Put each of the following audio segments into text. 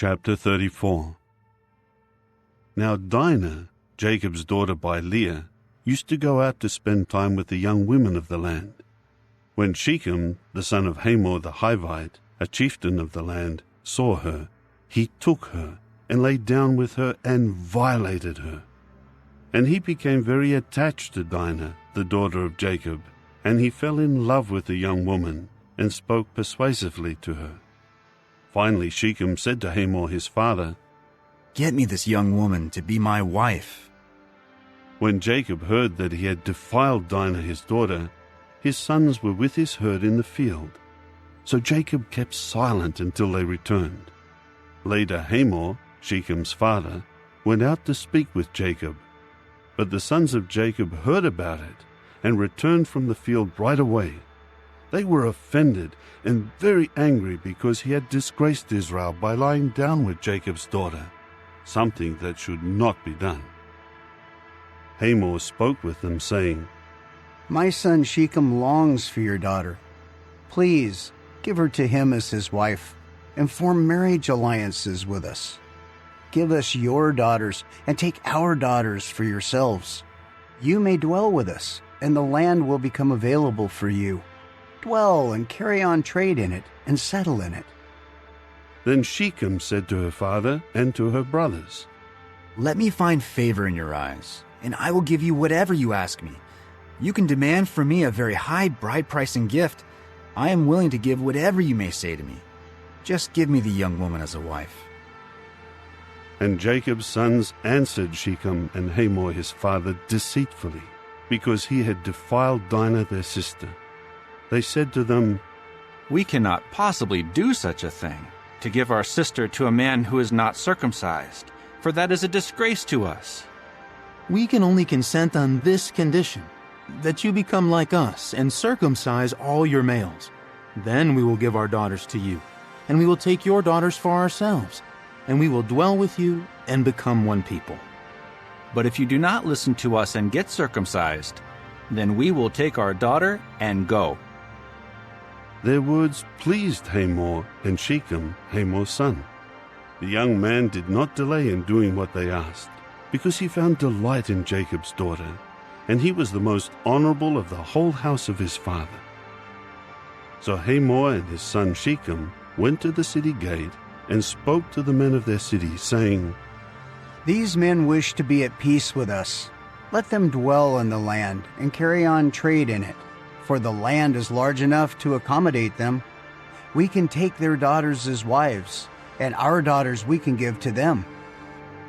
Chapter 34. Now Dinah, Jacob's daughter by Leah, used to go out to spend time with the young women of the land. When Shechem, the son of Hamor the Hivite, a chieftain of the land, saw her, he took her and lay down with her and violated her. And he became very attached to Dinah, the daughter of Jacob, and he fell in love with the young woman and spoke persuasively to her. Finally Shechem said to Hamor his father, "Get me this young woman to be my wife." When Jacob heard that he had defiled Dinah his daughter, his sons were with his herd in the field. So Jacob kept silent until they returned. Later Hamor, Shechem's father, went out to speak with Jacob. But the sons of Jacob heard about it and returned from the field right away. They were offended and very angry because he had disgraced Israel by lying down with Jacob's daughter, something that should not be done. Hamor spoke with them, saying, "My son Shechem longs for your daughter. Please give her to him as his wife and form marriage alliances with us. Give us your daughters and take our daughters for yourselves. You may dwell with us, and the land will become available for you. Dwell and carry on trade in it and settle in it." Then Shechem said to her father and to her brothers, "Let me find favor in your eyes, and I will give you whatever you ask me. You can demand from me a very high bride price and gift. I am willing to give whatever you may say to me. Just give me the young woman as a wife." And Jacob's sons answered Shechem and Hamor his father deceitfully, because he had defiled Dinah their sister. They said to them, "We cannot possibly do such a thing, to give our sister to a man who is not circumcised, for that is a disgrace to us. We can only consent on this condition, that you become like us and circumcise all your males. Then we will give our daughters to you, and we will take your daughters for ourselves, and we will dwell with you and become one people. But if you do not listen to us and get circumcised, then we will take our daughter and go." Their words pleased Hamor and Shechem, Hamor's son. The young man did not delay in doing what they asked, because he found delight in Jacob's daughter, and he was the most honorable of the whole house of his father. So Hamor and his son Shechem went to the city gate and spoke to the men of their city, saying, "These men wish to be at peace with us. Let them dwell in the land and carry on trade in it, for the land is large enough to accommodate them. We can take their daughters as wives, and our daughters we can give to them."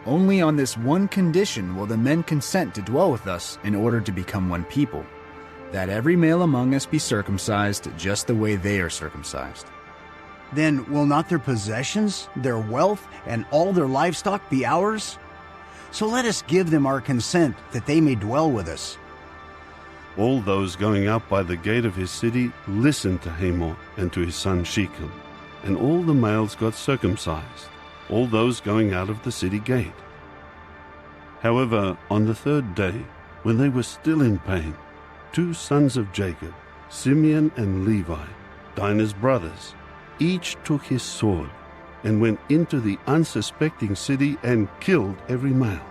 Only on this one condition will the men consent to dwell with us in order to become one people, that every male among us be circumcised just the way they are circumcised. Then will not their possessions, their wealth, and all their livestock be ours? So let us give them our consent that they may dwell with us. All those going out by the gate of his city listened to Hamor and to his son Shechem, and all the males got circumcised, all those going out of the city gate. However, on the third day, when they were still in pain, 2 sons of Jacob, Simeon and Levi, Dinah's brothers, each took his sword and went into the unsuspecting city and killed every male.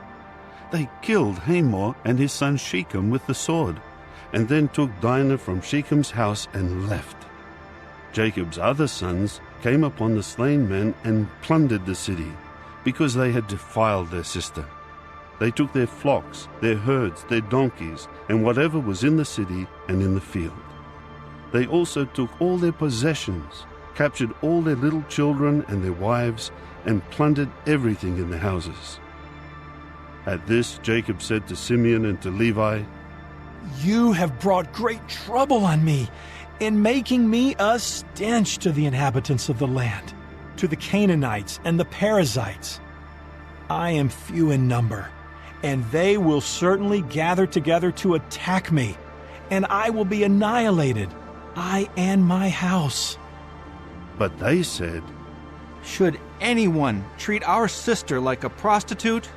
They killed Hamor and his son Shechem with the sword, and then took Dinah from Shechem's house and left. Jacob's other sons came upon the slain men and plundered the city, because they had defiled their sister. They took their flocks, their herds, their donkeys, and whatever was in the city and in the field. They also took all their possessions, captured all their little children and their wives, and plundered everything in their houses. At this Jacob said to Simeon and to Levi, "You have brought great trouble on me in making me a stench to the inhabitants of the land, to the Canaanites and the Perizzites. I am few in number, and they will certainly gather together to attack me, and I will be annihilated, I and my house." But they said, "Should anyone treat our sister like a prostitute,